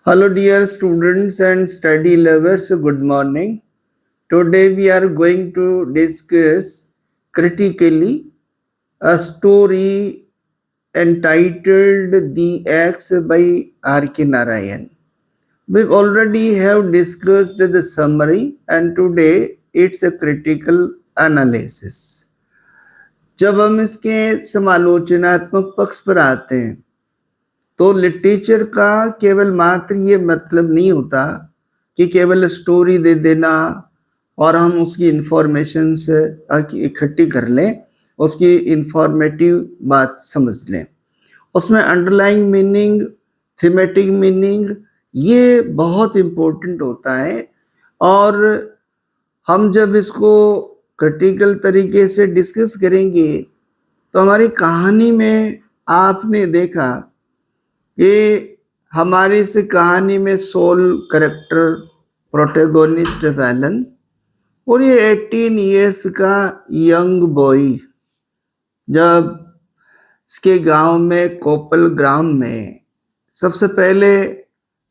Hello, dear students and study lovers. Good morning. Today we are going to discuss critically a story entitled The Axe by R.K. Narayan. We've already have discussed the summary and today it's a critical analysis. जब हम इसके समालोचनात्मक पक्ष पर आते हैं तो literature का केवल मात्र ये मतलब नहीं होता कि केवल स्टोरी दे देना और हम उसकी इंफॉर्मेशन से इकट्ठी कर लें, उसकी इंफॉर्मेटिव बात समझ लें। उसमें अंडरलाइंग मीनिंग, थीमेटिक मीनिंग ये बहुत इम्पोर्टेंट होता है और हम जब इसको क्रिटिकल तरीके से डिस्कस करेंगे तो हमारी कहानी में आपने देखा कि हमारी इस कहानी में सोल करेक्टर प्रोटेगोनिस्ट वैलन और ये 18 इयर्स का यंग बॉय जब इसके गांव में कोपल ग्राम में सबसे पहले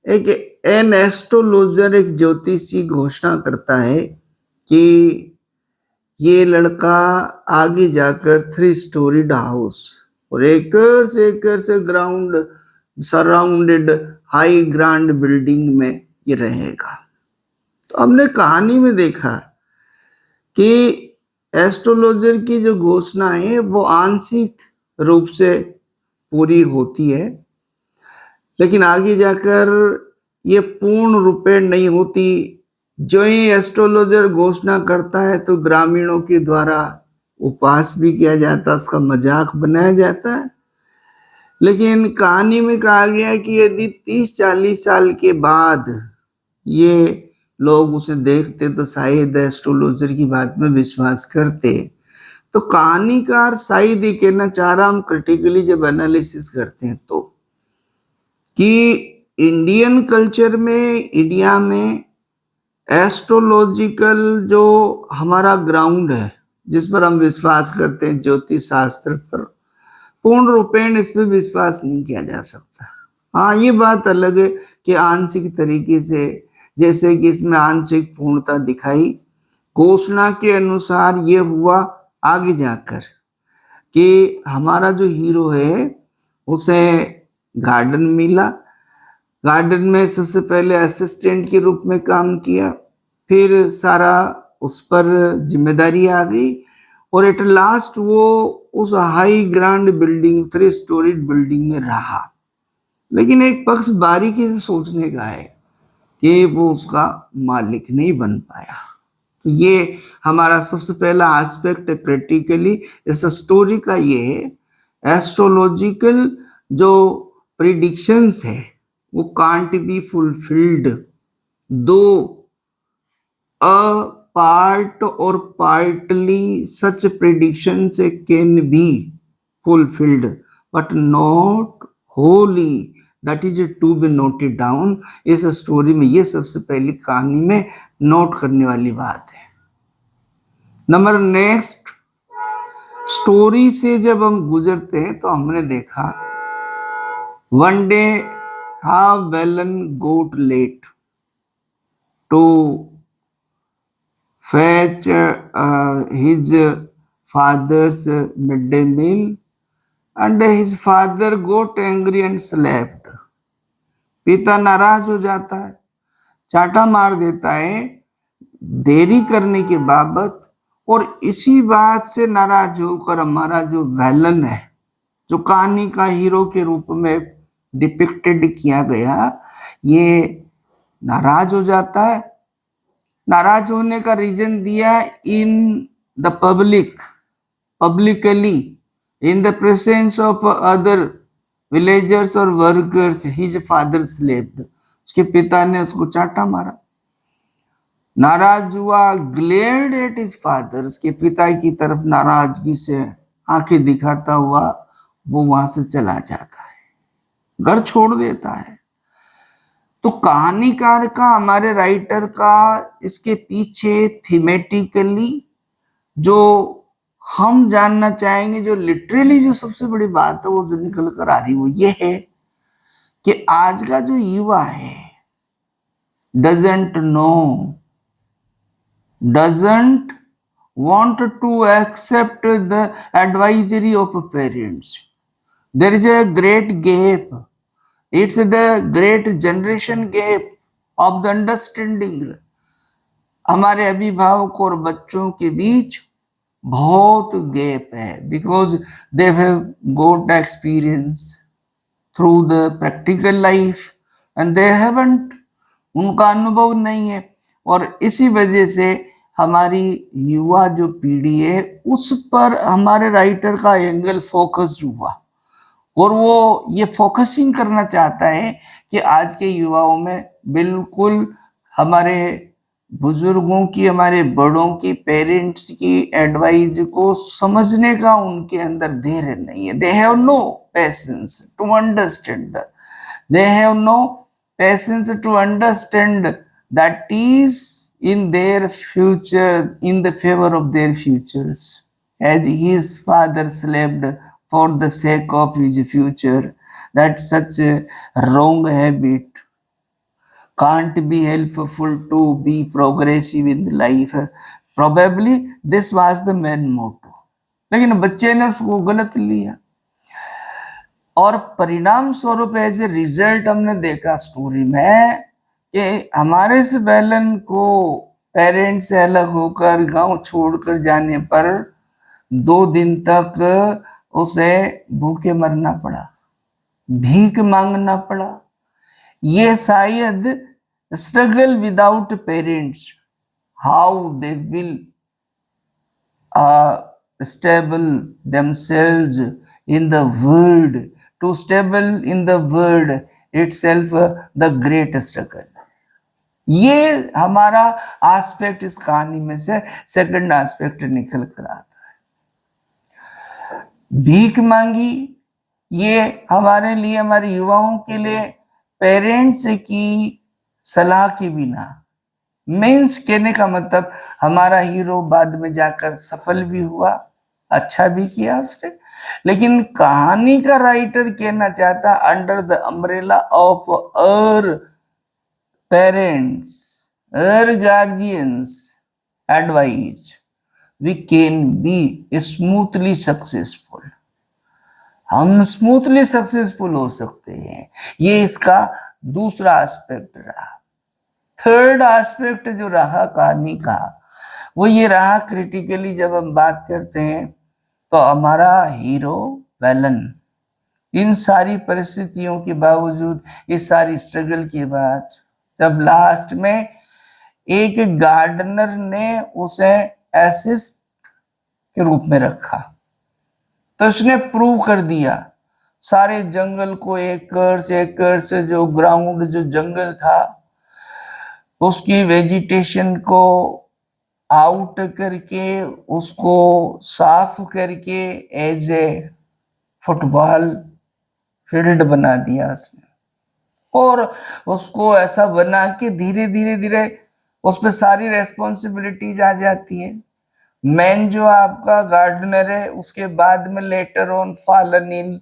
एक एन एस्ट्रोलॉजर, एक ज्योतिषी घोषणा करता है कि ये लड़का आगे जाकर 3 स्टोरीड हाउस और acres ground surrounded high grand building में ये रहेगा। तो हमने कहानी में देखा कि एस्ट्रोलॉजर की जो घोषणा है वो आंशिक रूप से पूरी होती है, लेकिन आगे जाकर ये पूर्ण रूपे नहीं होती। जो ही एस्ट्रोलॉजर घोषणा करता है तो ग्रामीणों के द्वारा उपहास भी किया जाता है, उसका मजाक बनाया जाता है। लेकिन कहानी में कहा गया है कि यदि 30-40 साल के बाद ये लोग उसे देखते तो शायद एस्ट्रोलॉजर की बात में विश्वास करते। तो कहानीकार शायद ये कहना चाह रहा, हम क्रिटिकली जब एनालिसिस करते हैं तो, कि इंडियन कल्चर में, इंडिया में एस्ट्रोलॉजिकल जो हमारा ग्राउंड है जिस पर हम विश्वास करते हैं, ज्योतिष शास्त्र पर, पूर्ण रूपेण इस पर विश्वास नहीं किया जा सकता। हाँ, ये बात अलग है कि आंशिक तरीके से, जैसे कि इसमें आंशिक पूर्णता दिखाई। घोषणा के अनुसार ये हुआ आगे जाकर कि हमारा जो हीरो है उसे गार्डन मिला, गार्डन में सबसे पहले असिस्टेंट के रूप में काम किया, फिर सारा उस पर जिम्मेदारी आ गई और एट लास्ट वो उस high grand building, 3 storeyed building में रहा। लेकिन एक पक्ष बारीकी से सोचने का है कि वो उसका मालिक नहीं बन पाया। तो ये हमारा सबसे पहला एस्पेक्ट क्रिटिकली इस स्टोरी का ये है, एस्ट्रोलॉजिकल जो प्रिडिक्शंस है वो कांट बी फुलफिल्ड दो a part or partly such predictions can be fulfilled but not wholly, that is to be noted down। इस स्टोरी में ये सबसे पहली कहानी में नोट करने वाली बात है। नंबर नेक्स्ट, स्टोरी से जब हम गुजरते हैं तो हमने देखा one day how Velan got late to fetch his father's midday meal and his father got angry and slept। पिता नाराज हो जाता है, चाटा मार देता है देरी करने के बाबत, और इसी बात से नाराज होकर हमारा जो वैलन है, जो कहानी का हीरो के रूप में डिपिक्टेड किया गया, ये नाराज हो जाता है। नाराज होने का रीजन दिया in the publicly in the presence of other villagers और वर्कर्स हिज फादर स्लेप्ड। उसके पिता ने उसको चाटा मारा, नाराज हुआ, ग्लेयर्ड एट हिज फादर, उसके पिता की तरफ नाराजगी से आंखें दिखाता हुआ वो वहां से चला जाता है, घर छोड़ देता है। तो कहानीकार का, हमारे राइटर का इसके पीछे थीमेटिकली जो हम जानना चाहेंगे, जो लिटरली जो सबसे बड़ी बात है वो जो निकल कर आ रही वो ये है कि आज का जो युवा है doesn't know, doesn't want to accept the advisory of parents. There is a great gap. It's the great generation gap of the understanding. हमारे अभिभावक और बच्चों के बीच बहुत गैप है, because they have got experience through the practical life and they haven't, उनका अनुभव नहीं है। और इसी वजह से हमारी युवा जो पीढ़ी है उस पर हमारे राइटर का एंगल फोकस्ड हुआ, और वो ये फोकसिंग करना चाहता है कि आज के युवाओं में बिल्कुल हमारे बुजुर्गों की, हमारे बड़ों की, पेरेंट्स की एडवाइस को समझने का उनके अंदर धैर्य नहीं है। They have no patience to understand, they have no patience to understand that is in their future, in the favor of their futures, as his father slept for the sake of his future. That such a wrong habit can't be helpful to be progressive in life. Probably this was the main motto, लेकिन बच्चे ने उसको गलत लिया और परिणाम स्वरूप as a result हमने देखा स्टोरी में कि हमारे से बैलन को पेरेंट्स से अलग होकर गांव छोड़कर जाने पर 2 दिन तक उसे भूखे मरना पड़ा, भीख मांगना पड़ा। ये शायद struggle without parents, how they will stable themselves in the world, to stable in the world itself the great struggle। ये हमारा एस्पेक्ट इस कहानी में से सेकंड एस्पेक्ट निकल कर आता है। भीख मांगी, ये हमारे लिए, हमारे युवाओं के लिए पेरेंट्स की सलाह के बिना, मीन्स कहने का मतलब हमारा हीरो बाद में जाकर सफल भी हुआ, अच्छा भी किया उसने, लेकिन कहानी का राइटर कहना चाहता under the umbrella of our parents, our guardians advice we can be smoothly successful. हम स्मूथली सक्सेसफुल हो सकते हैं। ये इसका दूसरा एस्पेक्ट रहा। थर्ड एस्पेक्ट जो रहा कहानी का वो ये रहा, क्रिटिकली जब हम बात करते हैं तो हमारा हीरो वेलन इन सारी परिस्थितियों के बावजूद, इस सारी स्ट्रगल के बाद, जब लास्ट में एक गार्डनर ने उसे असिस्ट के रूप में रखा तो उसने प्रूव कर दिया सारे जंगल को, एकर्स जो ग्राउंड, जो जंगल था उसकी वेजिटेशन को आउट करके, उसको साफ करके एज ए फुटबॉल फील्ड बना दिया उसने, और उसको ऐसा बना के धीरे धीरे उस पर सारी रेस्पॉन्सिबिलिटीज आ जाती है। मैन जो आपका गार्डनर है उसके बाद में later on fallen in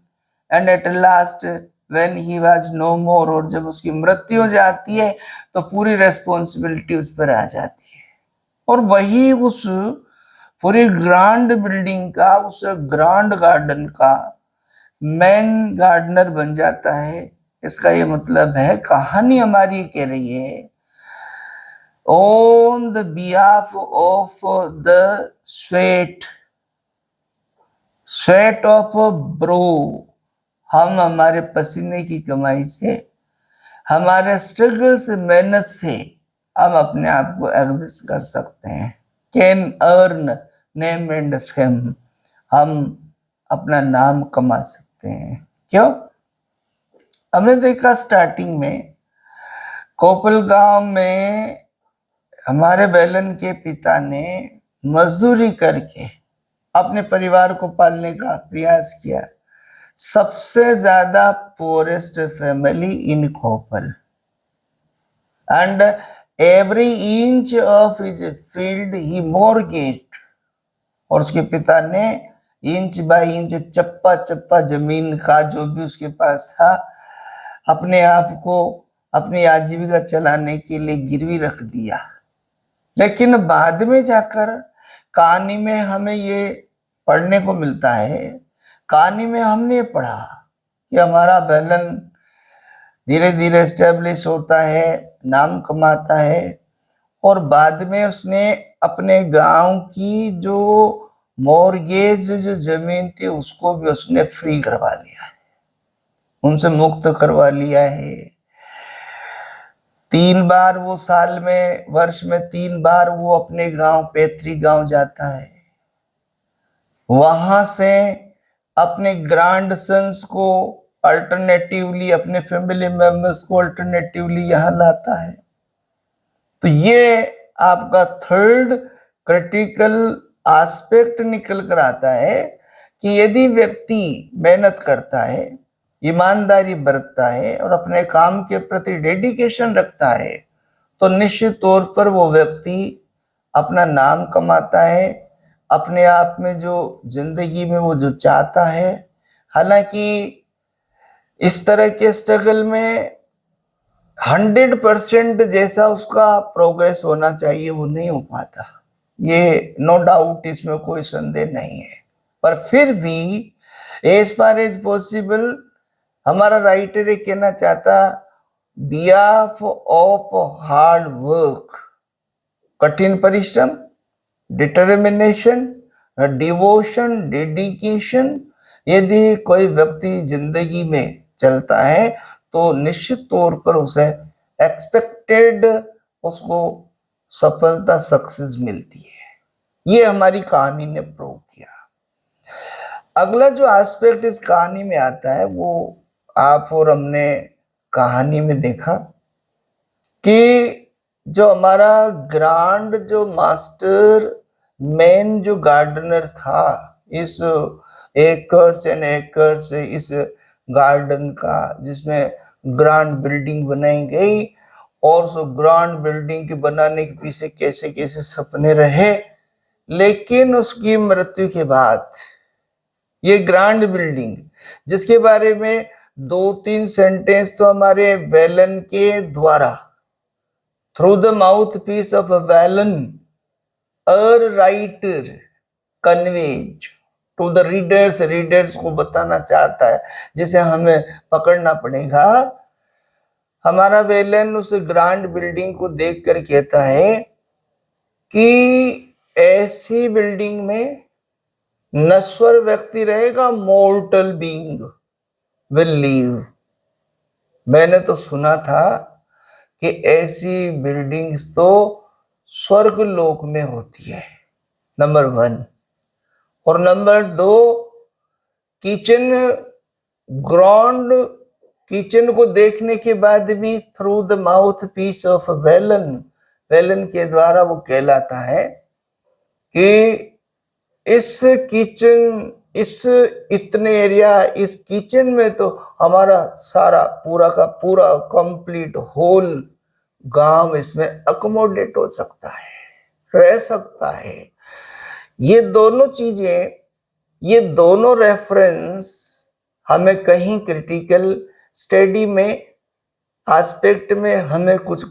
and at last when he was no more, और जब उसकी मृत्यु हो जाती है तो पूरी रेस्पॉन्सिबिलिटी उस पर आ जाती है, और वही उस पूरी ग्रांड बिल्डिंग का, उस ग्रांड गार्डन का मैन गार्डनर बन जाता है। इसका ये मतलब है, कहानी हमारी कह रही है, on the behalf of the sweat of bro, हम हमारे पसीने की कमाई से, हमारे स्ट्रगल से, मेहनत से हम अपने आप को एग्जिस्ट कर सकते हैं। Can earn name and fame, हम अपना नाम कमा सकते हैं। क्यों? हमने देखा स्टार्टिंग में कोपल गांव में हमारे बेलन के पिता ने मजदूरी करके अपने परिवार को पालने का प्रयास किया। सबसे ज्यादा पोरेस्ट फैमिली इन कोपल, and every inch of his field he mortgage, और उसके पिता ने इंच बाय इंच, चप्पा चप्पा जमीन का जो भी उसके पास था, अपने आप को अपनी आजीविका चलाने के लिए गिरवी रख दिया। लेकिन बाद में जाकर कहानी में हमें ये पढ़ने को मिलता है, कहानी में हमने पढ़ा कि हमारा बैलन धीरे धीरे एस्टेब्लिश होता है, नाम कमाता है, और बाद में उसने अपने गांव की जो मॉर्गेज जो जमीन थी उसको भी उसने फ्री करवा लिया है, उनसे मुक्त करवा लिया है। 3 बार वो साल में, वर्ष में 3 बार वो अपने गांव, पैतृक गांव जाता है। वहां से अपने ग्रैंड सन्स को अल्टरनेटिवली, अपने फैमिली मेंबर्स को अल्टरनेटिवली यहां लाता है। तो ये आपका थर्ड क्रिटिकल एस्पेक्ट निकल कर आता है कि यदि व्यक्ति मेहनत करता है, ईमानदारी बरतता है और अपने काम के प्रति डेडिकेशन रखता है, तो निश्चित तौर पर वो व्यक्ति अपना नाम कमाता है, अपने आप में जो जिंदगी में वो जो चाहता है। हालांकि इस तरह के स्ट्रगल में 100% जैसा उसका प्रोग्रेस होना चाहिए वो नहीं हो पाता, ये नो डाउट, इसमें कोई संदेह नहीं है। पर फिर भी एज फार एज पॉसिबल हमारा राइटर ये कहना चाहता, बिहाफ ऑफ हार्ड वर्क, कठिन परिश्रम, डिटर्मिनेशन, डिवोशन, डेडिकेशन, यदि कोई व्यक्ति जिंदगी में चलता है तो निश्चित तौर पर उसे एक्सपेक्टेड उसको सफलता, सक्सेस मिलती है। ये हमारी कहानी ने प्रूव किया। अगला जो एस्पेक्ट इस कहानी में आता है वो आप और हमने कहानी में देखा कि जो हमारा ग्रांड जो मास्टर मेन जो गार्डनर था, इस एकर्स एंड एकर्स इस गार्डन का, जिसमें ग्रांड बिल्डिंग बनाई गई, और उस ग्रांड बिल्डिंग के बनाने के पीछे कैसे कैसे सपने रहे, लेकिन उसकी मृत्यु के बाद ये ग्रांड बिल्डिंग, जिसके बारे में 2-3 सेंटेंस तो हमारे वेलन के द्वारा, through the mouthpiece of Velan a writer conveys to the readers, readers को बताना चाहता है, जिसे हमें पकड़ना पड़ेगा। हमारा वेलन उस ग्रांड बिल्डिंग को देखकर कहता है कि ऐसी बिल्डिंग में नश्वर व्यक्ति रहेगा, मोर्टल बीइंग विल लीव। मैंने तो सुना था कि ऐसी बिल्डिंग्स तो स्वर्ग लोक में होती है, नंबर 1। और नंबर 2, किचन, ग्राउंड किचन को देखने के बाद भी through the mouthpiece of Velan, Velan के द्वारा वो कहलाता है कि इस किचन, इस इतने एरिया, इस किचन में तो हमारा सारा पूरा का पूरा कंप्लीट होल गांव इसमें अकोमोडेट हो सकता है, रह सकता है। ये दोनों चीजें, ये दोनों रेफरेंस हमें कहीं क्रिटिकल स्टडी में एस्पेक्ट में हमें कुछ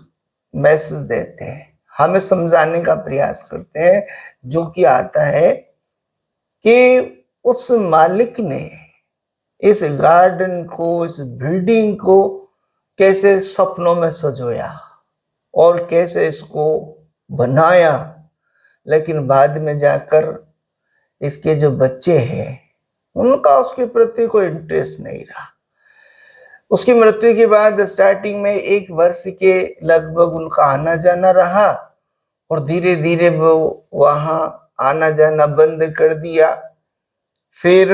मैसेज देते हैं, हमें समझाने का प्रयास करते हैं, जो कि आता है कि उस मालिक ने इस गार्डन को, इस बिल्डिंग को कैसे सपनों में सजोया और कैसे इसको बनाया, लेकिन बाद में जाकर इसके जो बच्चे हैं उनका उसके प्रति कोई इंटरेस्ट नहीं रहा। उसकी मृत्यु के बाद स्टार्टिंग में 1 वर्ष के लगभग उनका आना जाना रहा, और धीरे धीरे वो वहां आना जाना बंद कर दिया। फिर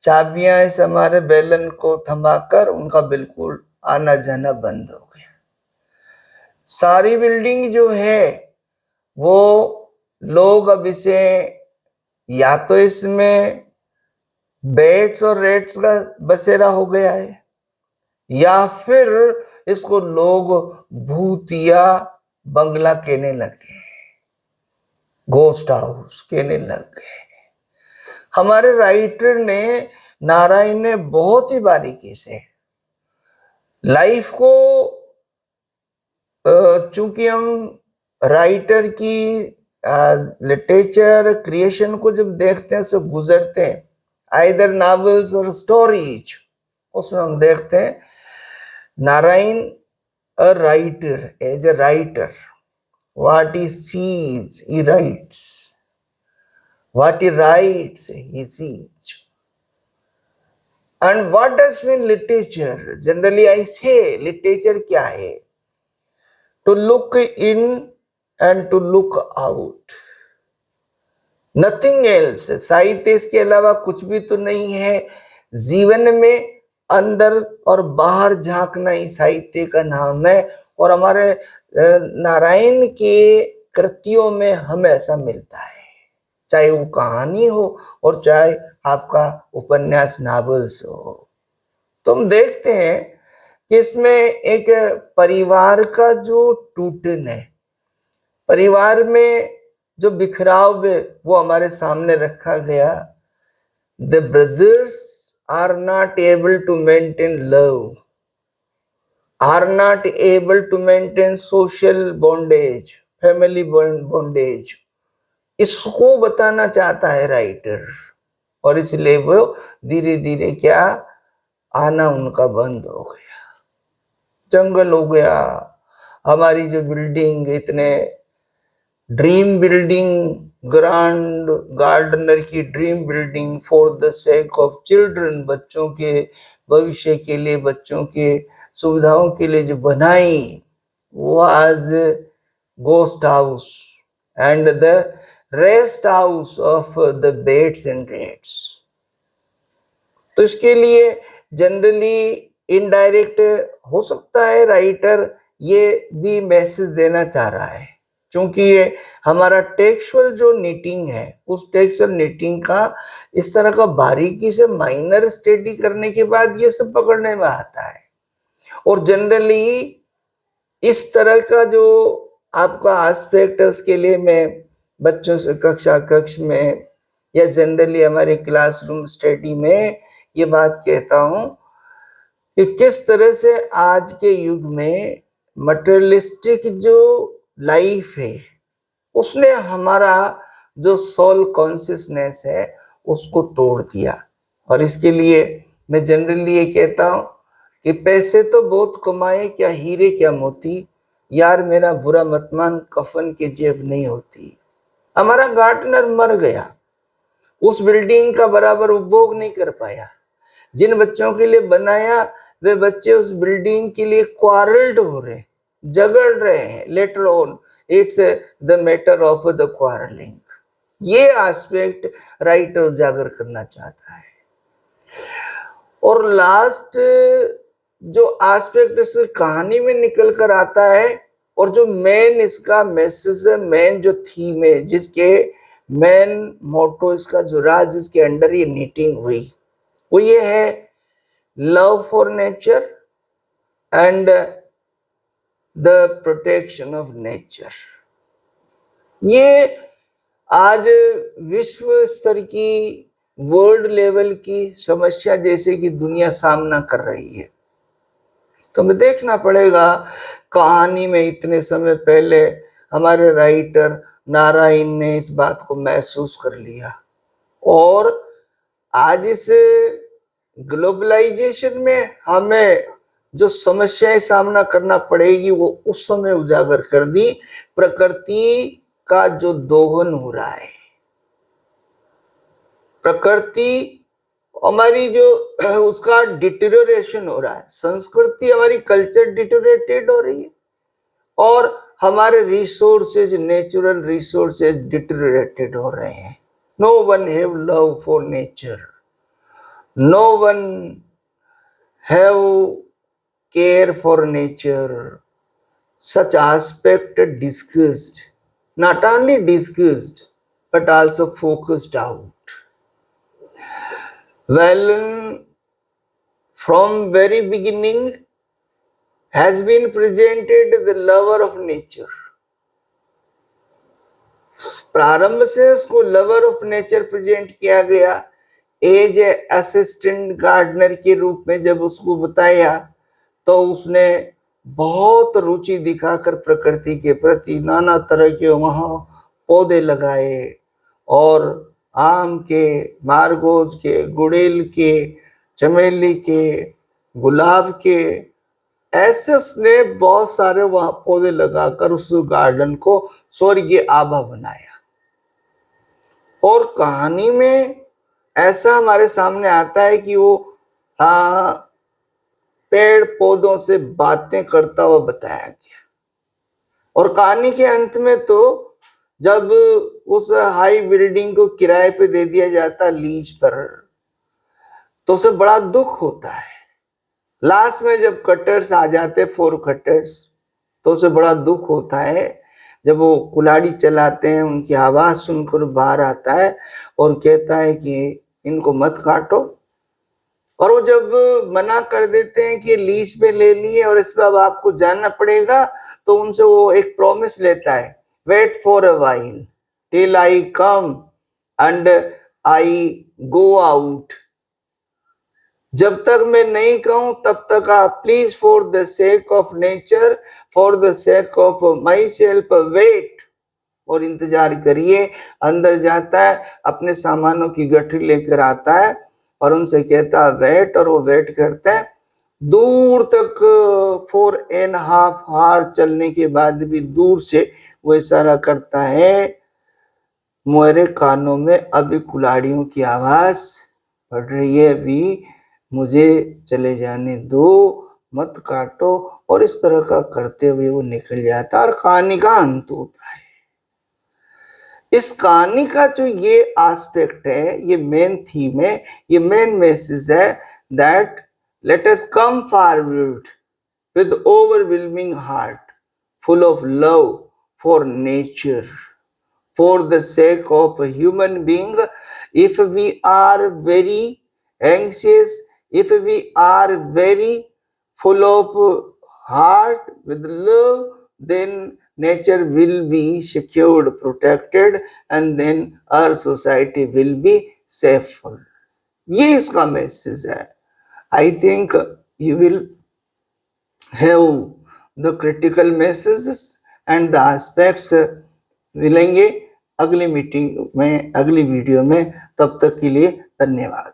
चाबियां इस हमारे बेलन को थमाकर उनका बिल्कुल आना जाना बंद हो गया। सारी बिल्डिंग जो है वो लोग अब इसे या तो इसमें बैट्स और रेट्स का बसेरा हो गया है, या फिर इसको लोग भूतिया बंगला कहने लगे, गोस्ट हाउस कहने लग गए। हमारे राइटर ने, नारायण ने बहुत ही बारीकी से लाइफ को चूंकि हम राइटर की लिटरेचर क्रिएशन को जब देखते हैं, सब गुजरते हैं आइदर नॉवेल्स और स्टोरीज, उसमें हम देखते हैं Narayan a writer, as a writer, what he sees he writes, what he writes he sees. And what does mean literature? Generally I say literature क्या है? To look in and to look out, nothing else. साहित्य इसके अलावा कुछ भी तो नहीं है। जीवन में अंदर और बाहर झांकना ही साहित्य का नाम है, और हमारे नारायण के कृतियों में हमें ऐसा मिलता है, चाहे वो कहानी हो और चाहे आपका उपन्यास नॉवेल्स हो। तो हम देखते हैं कि इसमें एक परिवार का जो टूटन है, परिवार में जो बिखराव है, वो हमारे सामने रखा गया। The brothers are not able to maintain love, are not able to maintain social bondage, family bondage, इसको बताना चाहता है राइटर। और इसलिए वो धीरे धीरे क्या, आना उनका बंद हो गया, जंगल हो गया। हमारी जो बिल्डिंग, इतने ड्रीम बिल्डिंग, ग्रांड गार्डनर की dream building for the sake of children, बच्चों के भविष्य के लिए, बच्चों के सुविधाओं के लिए जो बनाई, was ghost house and the rest house of the beds and rates. तो इसके लिए जनरली इनडायरेक्ट हो सकता है राइटर ये भी मैसेज देना चाह रहा है, क्योंकि ये हमारा टेक्सचुअल जो नीटिंग है, उस टेक्सचुअल नीटिंग का इस तरह का बारीकी से माइनर स्टडी करने के बाद ये सब पकड़ने में आता है। और जनरली इस तरह का जो आपका एस्पेक्ट है, उसके लिए मैं बच्चों से कक्ष में या जनरली हमारे क्लासरूम स्टडी में ये बात कहता हूं कि किस तरह से आज के युग में मटेरियलिस्टिक जो लाइफ है, उसने हमारा जो सोल कॉन्शियसनेस है उसको तोड़ दिया। और इसके लिए मैं जनरली ये कहता हूं कि पैसे तो बहुत कमाए, क्या हीरे क्या मोती, यार मेरा बुरा मत मान, कफन की जेब नहीं होती। हमारा गार्डनर मर गया, उस बिल्डिंग का बराबर उपभोग नहीं कर पाया। जिन बच्चों के लिए बनाया, वे बच्चे उस बिल्डिंग के लिए क्वारल्ड हो रहे, झगड़ रहे हैं। Later on it's the matter of the quarrelling. ये एस्पेक्ट राइटर उजागर करना चाहता है। और लास्ट जो एस्पेक्ट इस कहानी में निकल कर आता है, और जो मेन इसका मैसेज है, मेन जो थीम है, जिसके मेन मोटो, इसका जो राज इसके अंडर ये नीटिंग हुई, वो ये है love for nature and the protection of nature. ये आज विश्व स्तर की, वर्ल्ड लेवल की समस्या जैसे कि दुनिया सामना कर रही है। तो हमें देखना पड़ेगा, कहानी में इतने समय पहले हमारे राइटर नारायण ने इस बात को महसूस कर लिया, और आज इस ग्लोबलाइजेशन में हमें जो समस्याएं सामना करना पड़ेगी, वो उस समय उजागर कर दी। प्रकृति का जो दोहन हो रहा है, प्रकृति हमारी जो उसका डिटेरियोरेशन हो रहा है, संस्कृति हमारी कल्चर डिटेरियोरेटेड हो रही है, और हमारे रिसोर्सेज, नेचुरल रिसोर्सेज डिटेरियोरेटेड हो रहे हैं। No one have love for nature, no one have care for nature. Such aspect discussed, not only discussed but also focused out. Well, from very beginning has been presented the lover of nature. प्रारंभ से उसको lover of nature present किया गया, as a assistant gardener के रूप में जब उसको बताया, तो उसने बहुत रुचि दिखाकर प्रकृति के प्रति नाना तरह के वहां पौधे लगाए और आम के, मारगोज के, गुड़ेल के, चमेली के, गुलाब के, ऐसे उसने बहुत सारे वहां पौधे लगाकर उस गार्डन को स्वर्गीय आभा बनाया। और कहानी में ऐसा हमारे सामने आता है कि वो पेड़ पौधों से बातें करता हुआ बताया गया। और कहानी के अंत में तो जब उस हाई बिल्डिंग को किराए पे दे दिया जाता लीज पर, तो उसे बड़ा दुख होता है। लास्ट में जब कटर्स आ जाते, 4 कटर्स, तो उसे बड़ा दुख होता है। जब वो कुल्हाड़ी चलाते हैं, उनकी आवाज सुनकर बाहर आता है और कहता है कि इनको मत काटो। और वो जब मना कर देते हैं कि लीज पे ले लिए और इस पे अब आपको जाना पड़ेगा, तो उनसे वो एक प्रॉमिस लेता है, wait for a while till I come and I go out. जब तक मैं नहीं कहूं तब तक आप please for the sake of nature, for the sake of myself wait, और इंतजार करिए। अंदर जाता है, अपने सामानों की गठरी लेकर आता है और उनसे कहता है वेट, और वो वेट करता है। दूर तक 4.5 आवर चलने के बाद भी दूर से वो इशारा करता है, मेरे कानों में अभी कुल्हाड़ियों की आवाज पड़ रही है, अभी मुझे चले जाने दो, मत काटो। और इस तरह का करते हुए वो निकल जाता और कहानी का अंत होता है। इस कहानी का जो ये एस्पेक्ट है, ये मेन थीम है, ये मेन मैसेज है, that let us come forward with overwhelming heart, full of love for nature, for the sake of a human being. If we are very anxious, if we are very full of heart with love, then nature will be secured, protected, and then our society will be safe. ये इसका message है। I think you will have the critical messages and the aspects मिलेंगे अगली meeting में, अगली video में। तब तक के लिए धन्यवाद।